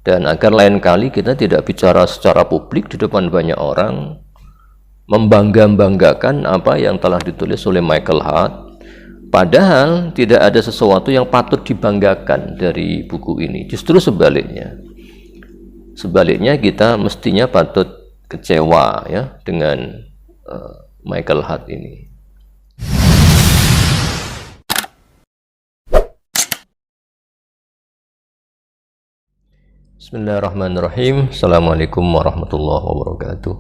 Dan agar lain kali kita tidak bicara secara publik di depan banyak orang, membangga-banggakan apa yang telah ditulis oleh Michael Hart, padahal tidak ada sesuatu yang patut dibanggakan dari buku ini. Justru sebaliknya. Sebaliknya kita mestinya patut kecewa ya dengan Michael Hart ini. Bismillahirrahmanirrahim. Assalamualaikum warahmatullahi wabarakatuh.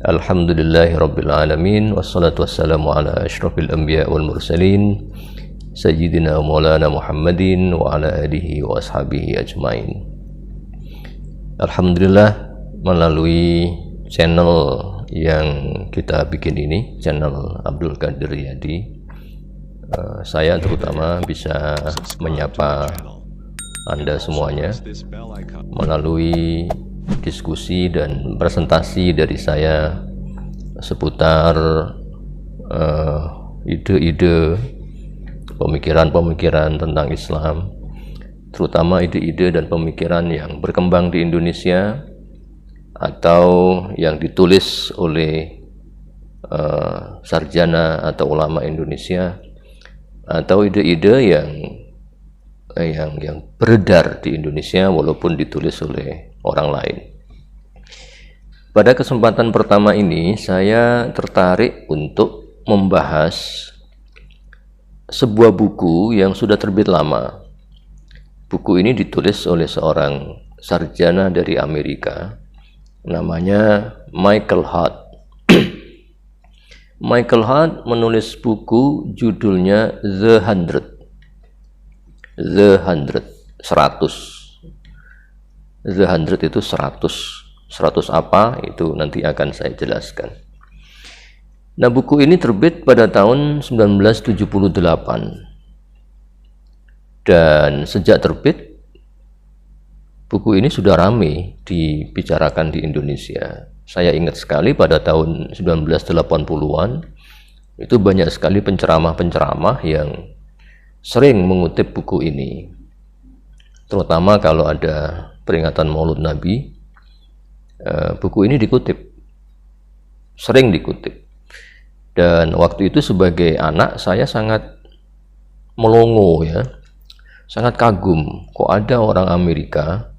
Alhamdulillahi rabbil alamin, wassalatu wassalamu ala asyrafil anbiya wal mursalin sayyidina maulana Muhammadin wa ala alihi wa ashabihi ajmain. Alhamdulillah, melalui channel yang kita bikin ini, channel Abdul Qadir Riyadi, saya terutama bisa menyapa Anda semuanya melalui diskusi dan presentasi dari saya seputar ide-ide, pemikiran-pemikiran tentang Islam, terutama ide-ide dan pemikiran yang berkembang di Indonesia atau yang ditulis oleh sarjana atau ulama Indonesia, atau ide-ide yang beredar di Indonesia walaupun ditulis oleh orang lain. Pada kesempatan pertama ini saya tertarik untuk membahas sebuah buku yang sudah terbit lama. Buku ini ditulis oleh seorang sarjana dari Amerika, namanya Michael Hart. Michael Hart menulis buku judulnya The 100. The 100, 100. The 100 itu 100. 100 apa? Itu nanti akan saya jelaskan. Nah, buku ini terbit pada tahun 1978. Dan sejak terbit, buku ini sudah ramai dibicarakan di Indonesia. Saya ingat sekali pada tahun 1980-an, itu banyak sekali penceramah-penceramah yang sering mengutip buku ini, terutama kalau ada peringatan Maulud Nabi. Buku ini dikutip, sering dikutip, dan waktu itu sebagai anak saya sangat melongo ya, sangat kagum kok ada orang Amerika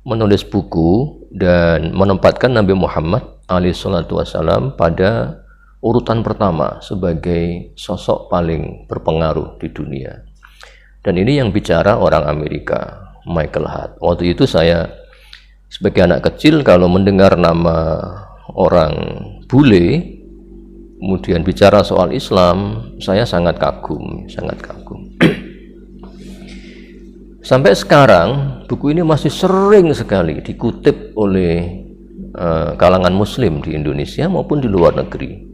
menulis buku dan menempatkan Nabi Muhammad alaihissalam pada urutan pertama sebagai sosok paling berpengaruh di dunia. Dan ini yang bicara orang Amerika, Michael Hart. Waktu itu saya sebagai anak kecil kalau mendengar nama orang bule kemudian bicara soal Islam, saya sangat kagum, sangat kagum. Sampai sekarang buku ini masih sering sekali dikutip oleh kalangan muslim di Indonesia maupun di luar negeri.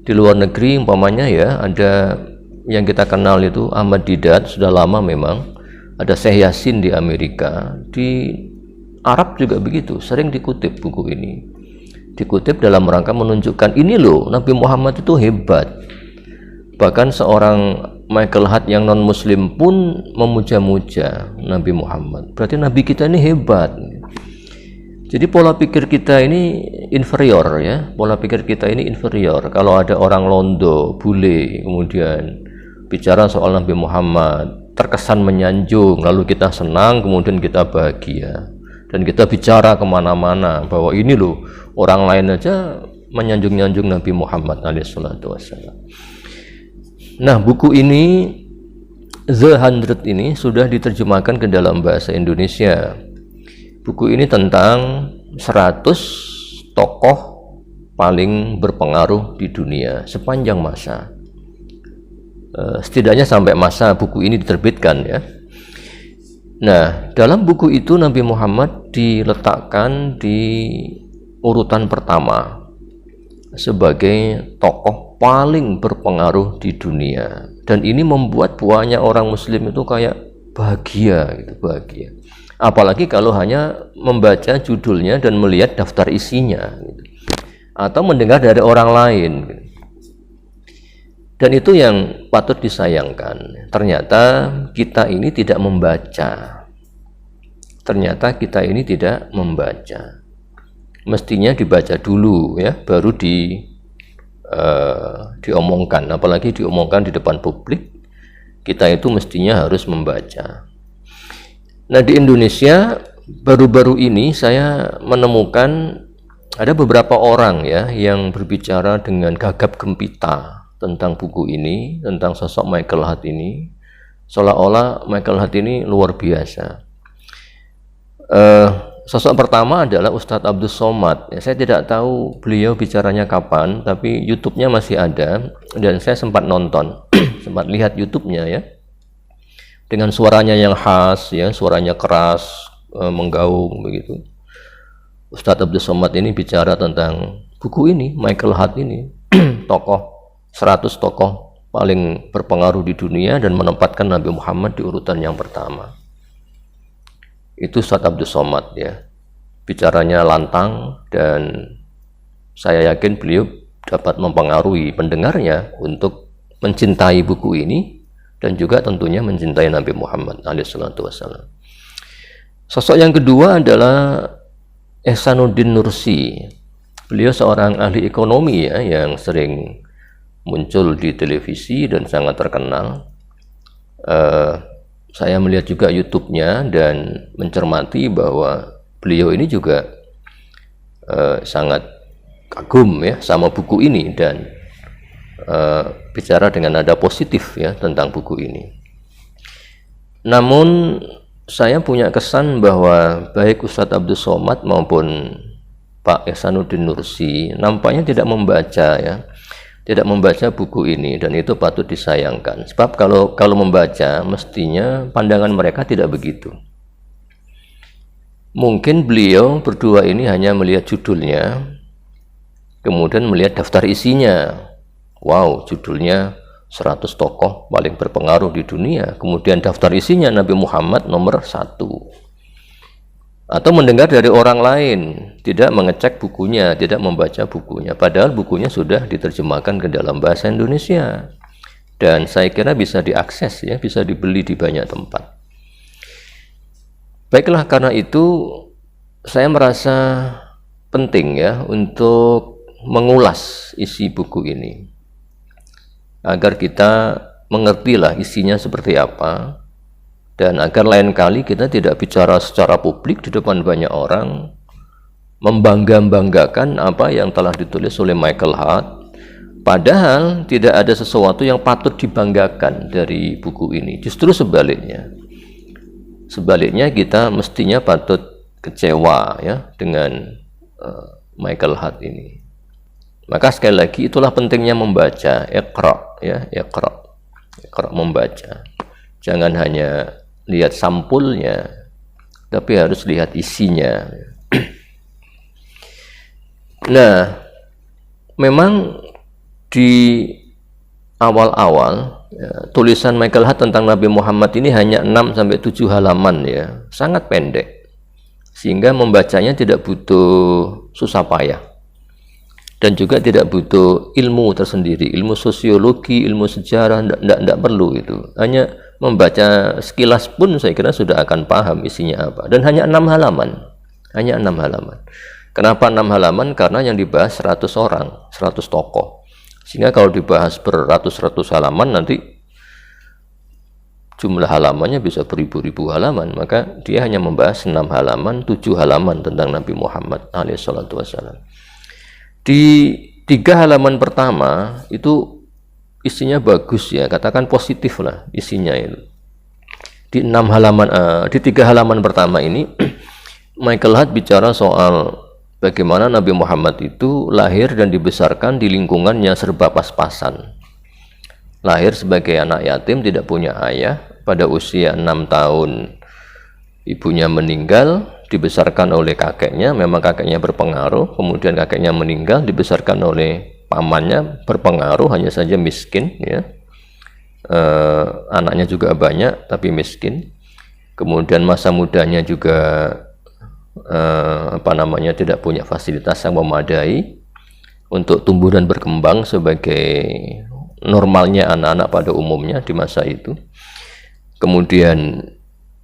Di luar negeri umpamanya ya, ada yang kita kenal itu Ahmad Didat, sudah lama memang. Ada Syekh Yasin di Amerika, di Arab juga begitu, sering dikutip buku ini. Dikutip dalam rangka menunjukkan ini loh, Nabi Muhammad itu hebat. Bahkan seorang Michael Hart yang non muslim pun memuja-muja Nabi Muhammad. Berarti Nabi kita ini hebat. Jadi pola pikir kita ini inferior ya, pola pikir kita ini inferior. Kalau ada orang londo, bule, kemudian bicara soal Nabi Muhammad, terkesan menyanjung, lalu kita senang, kemudian kita bahagia. Dan kita bicara kemana-mana, bahwa ini loh, orang lain aja menyanjung-nyanjung Nabi Muhammad alaihissalatu wassalam. Nah, buku ini, The 100 ini, sudah diterjemahkan ke dalam bahasa Indonesia. Buku ini tentang 100 tokoh paling berpengaruh di dunia sepanjang masa. Setidaknya sampai masa buku ini diterbitkan ya. Nah, dalam buku itu Nabi Muhammad diletakkan di urutan pertama sebagai tokoh paling berpengaruh di dunia. Dan ini membuat banyak orang muslim itu kayak bahagia gitu, bahagia. Apalagi kalau hanya membaca judulnya dan melihat daftar isinya gitu. Atau mendengar dari orang lain gitu. Dan itu yang patut disayangkan. Ternyata kita ini tidak membaca ternyata kita ini tidak membaca. Mestinya dibaca dulu ya, baru diomongkan, apalagi diomongkan di depan publik. Kita itu mestinya harus membaca. Nah, di Indonesia baru-baru ini saya menemukan ada beberapa orang ya yang berbicara dengan gagap gempita tentang buku ini, tentang sosok Michael Hart ini, seolah-olah Michael Hart ini luar biasa. Sosok pertama adalah Ustadz Abdus Somad. Ya, saya tidak tahu beliau bicaranya kapan, tapi YouTube-nya masih ada dan saya sempat nonton, sempat lihat YouTube-nya ya. Dengan suaranya yang khas ya, suaranya keras, menggaung begitu. Ustadz Abdus Somad ini bicara tentang buku ini, Michael Hart ini, tokoh 100 tokoh paling berpengaruh di dunia dan menempatkan Nabi Muhammad di urutan yang pertama. Itu Ustadz Abdus Somad ya, bicaranya lantang dan saya yakin beliau dapat mempengaruhi pendengarnya untuk mencintai buku ini dan juga tentunya mencintai Nabi Muhammad SAW. Sosok yang kedua adalah Ehsanuddin Nursi. Beliau seorang ahli ekonomi ya, yang sering muncul di televisi dan sangat terkenal. Saya melihat juga YouTube-nya dan mencermati bahwa beliau ini juga sangat kagum ya sama buku ini dan bicara dengan nada positif ya tentang buku ini. Namun saya punya kesan bahwa baik Ustadz Abdus Somad maupun Pak Ehsanuddin Nursi nampaknya tidak membaca ya, tidak membaca buku ini, dan itu patut disayangkan. Sebab kalau membaca mestinya pandangan mereka tidak begitu. Mungkin beliau berdua ini hanya melihat judulnya, kemudian melihat daftar isinya. Wow, judulnya 100 tokoh paling berpengaruh di dunia, kemudian daftar isinya Nabi Muhammad nomor 1. Atau mendengar dari orang lain, tidak mengecek bukunya, tidak membaca bukunya, padahal bukunya sudah diterjemahkan ke dalam bahasa Indonesia dan saya kira bisa diakses ya, bisa dibeli di banyak tempat. Baiklah, karena itu saya merasa penting ya untuk mengulas isi buku ini agar kita mengertilah isinya seperti apa, dan agar lain kali kita tidak bicara secara publik di depan banyak orang membangga-banggakan apa yang telah ditulis oleh Michael Hart, padahal tidak ada sesuatu yang patut dibanggakan dari buku ini. Justru sebaliknya kita mestinya patut kecewa ya dengan Michael Hart ini. Maka sekali lagi itulah pentingnya membaca, iqra ya, iqra membaca. Jangan hanya lihat sampulnya, tapi harus lihat isinya. Nah, memang di awal-awal ya, tulisan Michael Hart tentang Nabi Muhammad ini hanya 6-7 halaman ya, sangat pendek, sehingga membacanya tidak butuh susah payah dan juga tidak butuh ilmu tersendiri, ilmu sosiologi, ilmu sejarah, tidak perlu itu. Hanya membaca sekilas pun saya kira sudah akan paham isinya apa, dan hanya 6 halaman. Kenapa 6 halaman? Karena yang dibahas 100 orang, 100 tokoh, sehingga kalau dibahas beratus-ratus halaman nanti jumlah halamannya bisa beribu-ribu halaman. Maka dia hanya membahas 6 halaman, 7 halaman tentang Nabi Muhammad SAW. Di 3 halaman pertama itu isinya bagus ya, katakan positif lah isinya itu. Di 3 halaman pertama ini Michael Hart bicara soal bagaimana Nabi Muhammad itu lahir dan dibesarkan di lingkungan yang serba pas-pasan. Lahir sebagai anak yatim, tidak punya ayah, pada usia 6 tahun ibunya meninggal, dibesarkan oleh kakeknya, memang kakeknya berpengaruh, kemudian kakeknya meninggal, dibesarkan oleh pamannya berpengaruh, hanya saja miskin ya. Anaknya juga banyak tapi miskin. Kemudian masa mudanya juga tidak punya fasilitas yang memadai untuk tumbuh dan berkembang sebagai normalnya anak-anak pada umumnya di masa itu. Kemudian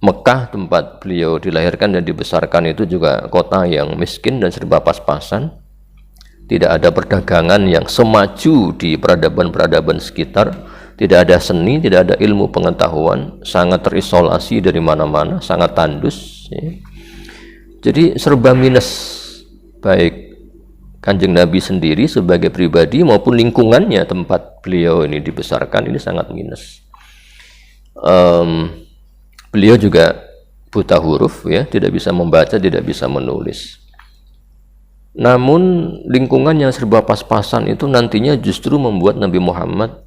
Mekah tempat beliau dilahirkan dan dibesarkan itu juga kota yang miskin dan serba pas-pasan. Tidak ada perdagangan yang semaju di peradaban-peradaban sekitar. Tidak ada seni, tidak ada ilmu pengetahuan. Sangat terisolasi dari mana-mana, sangat tandus. Ya. Jadi serba minus, baik Kanjeng Nabi sendiri sebagai pribadi maupun lingkungannya tempat beliau ini dibesarkan ini sangat minus. Beliau juga buta huruf, ya, tidak bisa membaca, tidak bisa menulis. Namun lingkungan yang serba pas-pasan itu nantinya justru membuat Nabi Muhammad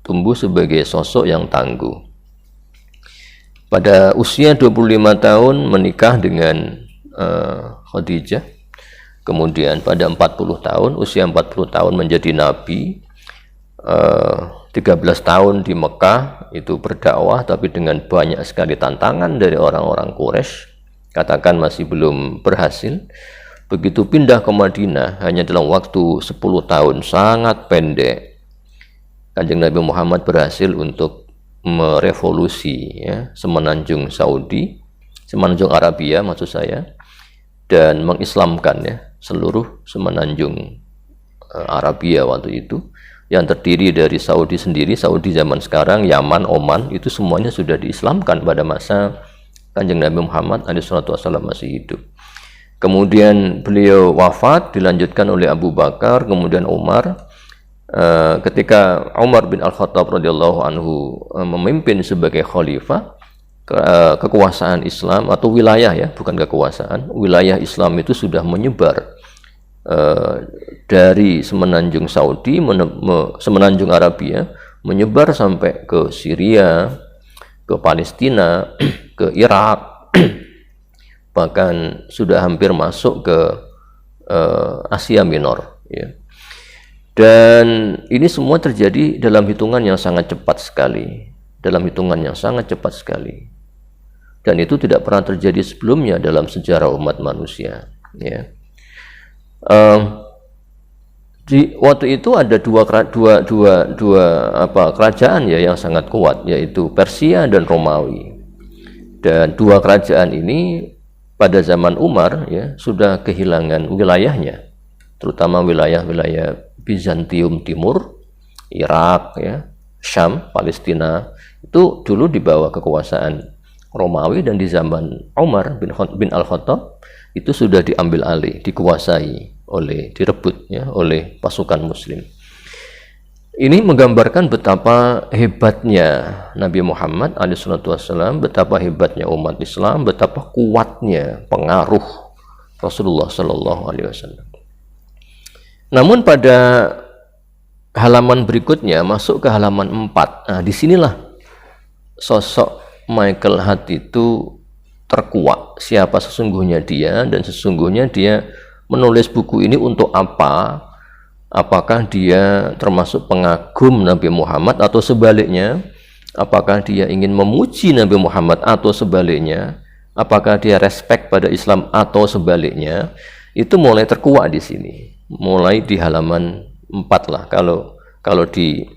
tumbuh sebagai sosok yang tangguh. Pada usia 25 tahun menikah dengan Khadijah. Kemudian pada 40 tahun, usia 40 tahun menjadi nabi. 13 tahun di Mekah itu berdakwah, tapi dengan banyak sekali tantangan dari orang-orang Quraisy, katakan masih belum berhasil. Begitu pindah ke Madinah, hanya dalam waktu 10 tahun, sangat pendek, Kanjeng Nabi Muhammad berhasil untuk merevolusi, ya, semenanjung Saudi, semenanjung Arabia maksud saya, dan mengislamkan, ya, seluruh semenanjung Arabia waktu itu, yang terdiri dari Saudi sendiri. Saudi zaman sekarang, Yaman, Oman, itu semuanya sudah diislamkan pada masa Kanjeng Nabi Muhammad SAW masih hidup. Kemudian beliau wafat, dilanjutkan oleh Abu Bakar, kemudian Umar. Ketika Umar bin Al-Khattab radhiyallahu anhu memimpin sebagai khalifah, kekuasaan Islam atau wilayah, ya, bukan kekuasaan, wilayah Islam itu sudah menyebar dari semenanjung Saudi, semenanjung Arabia, menyebar sampai ke Syria, ke Palestina, ke Irak, bahkan sudah hampir masuk ke Asia Minor, ya. Dan ini semua terjadi dalam hitungan yang sangat cepat sekali, dan itu tidak pernah terjadi sebelumnya dalam sejarah umat manusia, ya. Di waktu itu ada dua kerajaan, ya, yang sangat kuat, yaitu Persia dan Romawi. Dan dua kerajaan ini pada zaman Umar, ya, sudah kehilangan wilayahnya, terutama wilayah-wilayah Bizantium Timur, Irak, ya, Syam, Palestina, itu dulu di bawah kekuasaan Romawi, dan di zaman Umar bin Al-Khattab itu sudah diambil alih, dikuasai direbut, ya, oleh pasukan Muslim. Ini menggambarkan betapa hebatnya Nabi Muhammad SAW, betapa hebatnya umat Islam, betapa kuatnya pengaruh Rasulullah SAW. Namun pada halaman berikutnya, masuk ke halaman 4, nah, disinilah sosok Michael Hart itu terkuak. Siapa sesungguhnya dia, dan sesungguhnya dia menulis buku ini untuk apa? Apakah dia termasuk pengagum Nabi Muhammad, atau sebaliknya, apakah dia ingin memuji Nabi Muhammad, atau sebaliknya, apakah dia respect pada Islam, atau sebaliknya? Itu mulai terkuak di sini, mulai di halaman 4 lah. Kalau di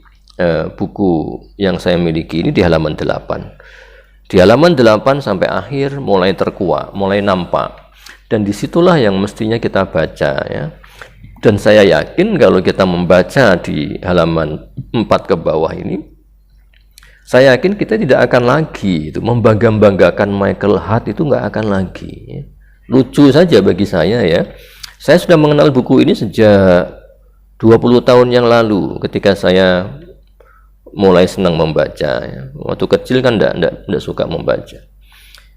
buku yang saya miliki ini di halaman 8. Di halaman 8 sampai akhir mulai terkuak, mulai nampak. Dan disitulah yang mestinya kita baca, ya. Dan saya yakin kalau kita membaca di halaman 4 ke bawah ini, saya yakin kita tidak akan lagi itu membangga-banggakan Michael Hart, itu nggak akan lagi, ya. Lucu saja bagi saya, ya. Saya sudah mengenal buku ini sejak 20 tahun yang lalu, ketika saya mulai senang membaca, ya. Waktu kecil kan enggak suka membaca.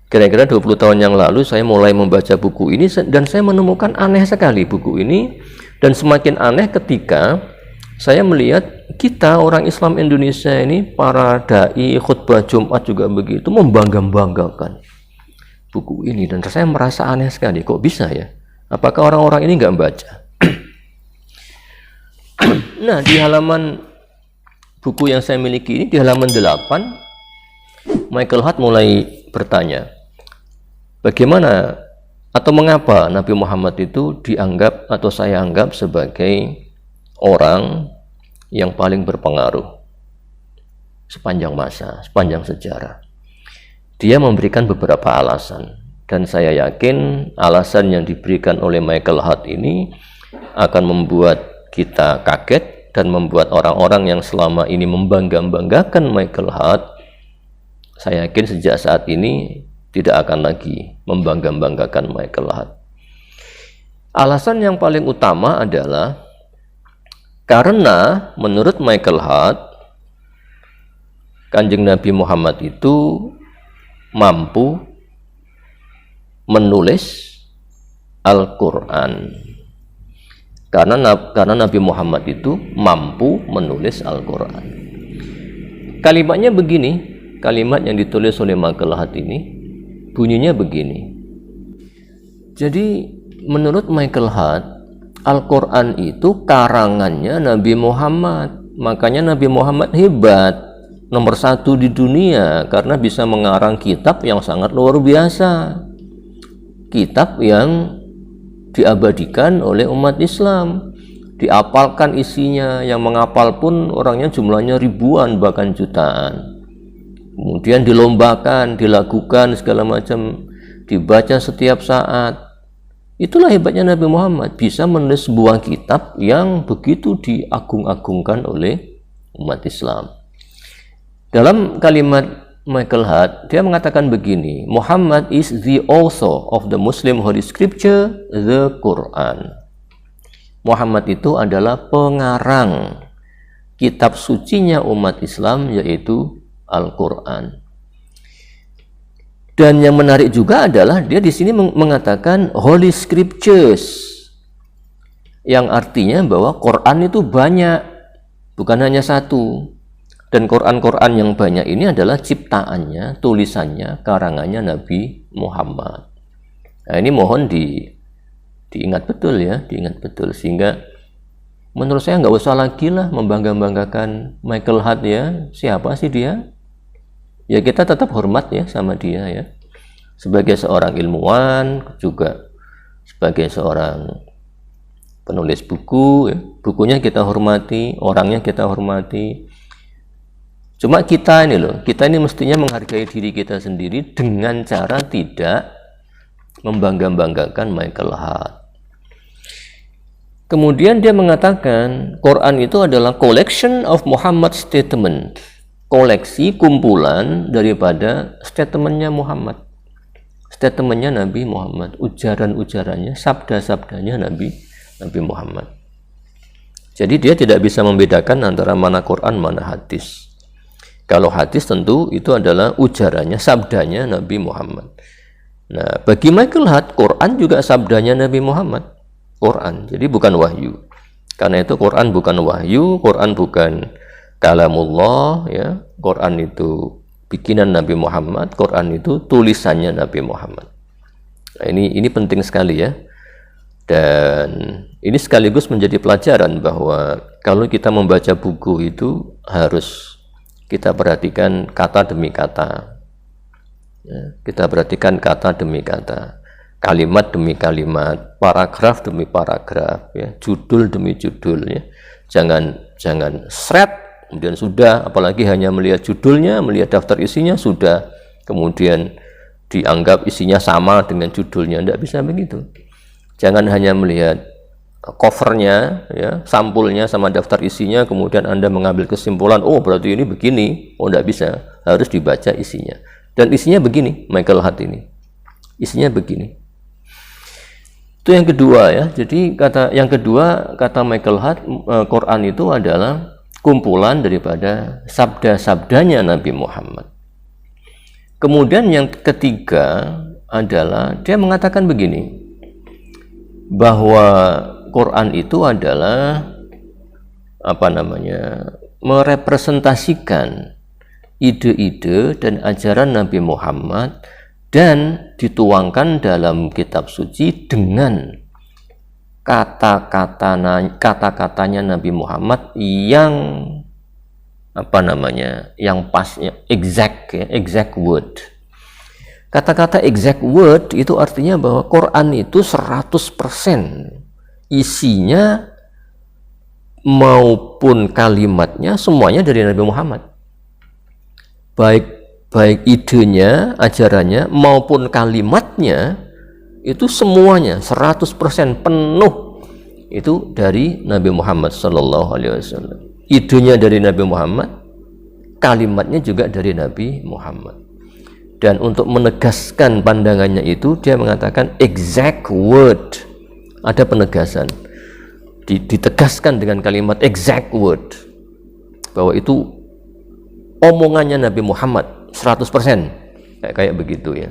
Kira-kira 20 tahun yang lalu saya mulai membaca buku ini, dan saya menemukan aneh sekali buku ini. Dan semakin aneh ketika saya melihat kita orang Islam Indonesia ini, para dai, khutbah Jumat juga begitu, membangga-banggakan buku ini. Dan saya merasa aneh sekali, kok bisa, ya? Apakah orang-orang ini nggak baca? Nah, di halaman buku yang saya miliki ini, di halaman 8, Michael Hart mulai bertanya, bagaimana atau mengapa Nabi Muhammad itu dianggap, atau saya anggap, sebagai orang yang paling berpengaruh sepanjang masa, sepanjang sejarah. Dia memberikan beberapa alasan, dan saya yakin alasan yang diberikan oleh Michael Hart ini akan membuat kita kaget dan membuat orang-orang yang selama ini membangga-banggakan Michael Hart, saya yakin sejak saat ini tidak akan lagi membangga-banggakan Michael Hart. Alasan yang paling utama adalah karena menurut Michael Hart, Kanjeng Nabi Muhammad itu mampu menulis Al-Quran. Karena Nabi Muhammad itu mampu menulis Al-Quran. Kalimatnya begini, kalimat yang ditulis oleh Michael Hart ini bunyinya begini. Jadi menurut Michael Hart, Al-Quran itu karangannya Nabi Muhammad. Makanya Nabi Muhammad hebat, nomor 1 di dunia, karena bisa mengarang kitab yang sangat luar biasa. Kitab yang diabadikan oleh umat Islam, diapalkan isinya, yang menghafal pun orangnya jumlahnya ribuan bahkan jutaan. Kemudian dilombakan, dilakukan segala macam, dibaca setiap saat. Itulah hebatnya Nabi Muhammad, bisa menulis sebuah kitab yang begitu diagung-agungkan oleh umat Islam. Dalam kalimat Michael Hart, dia mengatakan begini, Muhammad is the author of the Muslim Holy Scripture, the Quran. Muhammad itu adalah pengarang kitab sucinya umat Islam, yaitu Al-Quran. Dan yang menarik juga adalah dia di sini mengatakan Holy Scriptures, yang artinya bahwa Quran itu banyak, bukan hanya satu. Dan Quran-Quran yang banyak ini adalah ciptaannya, tulisannya, karangannya Nabi Muhammad. Nah, ini mohon diingat betul ya, diingat betul. Sehingga menurut saya nggak usah lagi lah membangga-banggakan Michael Hart ya. Siapa sih dia? Ya kita tetap hormat ya sama dia ya. Sebagai seorang ilmuwan, juga sebagai seorang penulis buku, ya. Bukunya kita hormati, orangnya kita hormati. Cuma kita ini mestinya menghargai diri kita sendiri dengan cara tidak membangga-banggakan Michael Hart. Kemudian dia mengatakan Quran itu adalah collection of Muhammad statement, koleksi kumpulan daripada statementnya Muhammad, statementnya Nabi Muhammad, ujaran-ujarannya, sabda-sabdanya Nabi Muhammad. Jadi dia tidak bisa membedakan antara mana Quran, mana hadis. Kalau hadis tentu itu adalah ujarannya, sabdanya Nabi Muhammad. Nah, bagi Michael Hart, Quran juga sabdanya Nabi Muhammad. Quran, jadi bukan wahyu. Karena itu Quran bukan wahyu, Quran bukan kalamullah, ya. Quran itu bikinan Nabi Muhammad, Quran itu tulisannya Nabi Muhammad. Nah, ini penting sekali ya. Dan ini sekaligus menjadi pelajaran bahwa kalau kita membaca buku itu harus kita perhatikan kata demi kata ya, kita perhatikan kata demi kata, kalimat demi kalimat, paragraf demi paragraf ya, judul demi judul ya. Jangan seret kemudian sudah, apalagi hanya melihat judulnya, melihat daftar isinya sudah, kemudian dianggap isinya sama dengan judulnya. Tidak bisa begitu. Jangan hanya melihat covernya ya, sampulnya sama daftar isinya, kemudian Anda mengambil kesimpulan, oh berarti ini begini. Oh, tidak bisa, harus dibaca isinya. Dan isinya begini, Michael Hart ini isinya begini. Itu yang kedua ya. Jadi yang kedua kata Michael Hart, Quran itu adalah kumpulan daripada sabda-sabdanya Nabi Muhammad. Kemudian yang ketiga adalah dia mengatakan begini, bahwa Quran itu adalah merepresentasikan ide-ide dan ajaran Nabi Muhammad dan dituangkan dalam kitab suci dengan kata-katanya Nabi Muhammad yang yang pasnya exact word. Kata-kata exact word itu artinya bahwa Quran itu 100% isinya maupun kalimatnya semuanya dari Nabi Muhammad. Baik baik idenya, ajarannya maupun kalimatnya itu semuanya 100% penuh itu dari Nabi Muhammad Sallallahu Alaihi Wasallam. Idenya dari Nabi Muhammad, kalimatnya juga dari Nabi Muhammad. Dan untuk menegaskan pandangannya itu, dia mengatakan exact word. Ada penegasan, ditegaskan dengan kalimat exact word, bahwa itu omongannya Nabi Muhammad 100%, kayak begitu ya.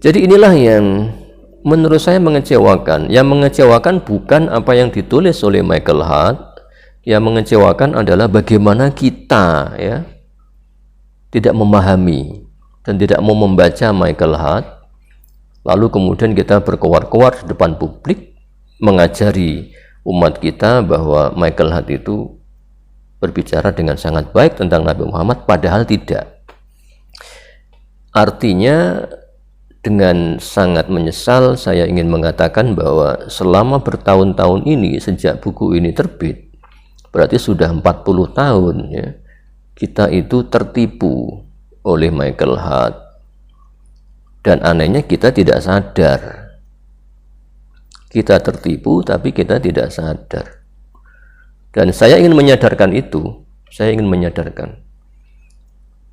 Jadi inilah yang menurut saya mengecewakan. Yang mengecewakan bukan apa yang ditulis oleh Michael Hart, yang mengecewakan adalah bagaimana kita ya tidak memahami dan tidak mau membaca Michael Hart, lalu kemudian kita berkoar-koar di depan publik mengajari umat kita bahwa Michael Hart itu berbicara dengan sangat baik tentang Nabi Muhammad, padahal tidak. Artinya dengan sangat menyesal saya ingin mengatakan bahwa selama bertahun-tahun ini sejak buku ini terbit, berarti sudah 40 tahun ya, kita itu tertipu oleh Michael Hart. Dan anehnya kita tidak sadar. Kita tertipu tapi kita tidak sadar. Dan saya ingin menyadarkan itu, saya ingin menyadarkan.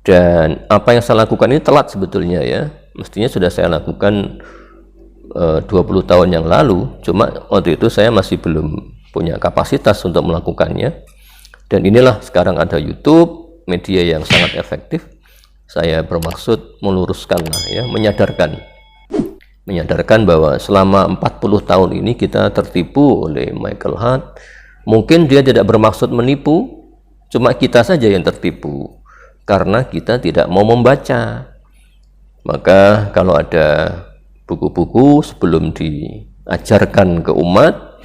Dan apa yang saya lakukan ini telat sebetulnya ya. Mestinya sudah saya lakukan 20 tahun yang lalu, cuma waktu itu saya masih belum punya kapasitas untuk melakukannya. Dan inilah sekarang ada YouTube, media yang sangat efektif. Saya bermaksud meluruskanlah ya, menyadarkan bahwa selama 40 tahun ini kita tertipu oleh Michael Hart. Mungkin dia tidak bermaksud menipu, cuma kita saja yang tertipu karena kita tidak mau membaca. Maka kalau ada buku-buku sebelum diajarkan ke umat,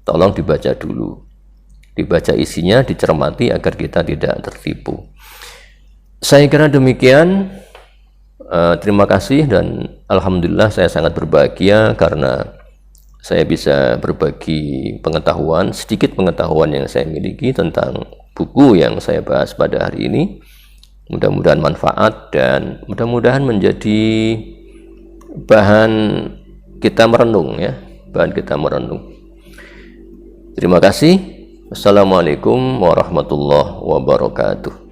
tolong dibaca dulu, dibaca isinya, dicermati agar kita tidak tertipu. Saya kira demikian. Terima kasih dan alhamdulillah saya sangat berbahagia karena saya bisa berbagi pengetahuan, sedikit pengetahuan yang saya miliki tentang buku yang saya bahas pada hari ini. Mudah-mudahan manfaat dan mudah-mudahan menjadi bahan kita merenung ya, bahan kita merenung. Terima kasih. Wassalamualaikum warahmatullahi wabarakatuh.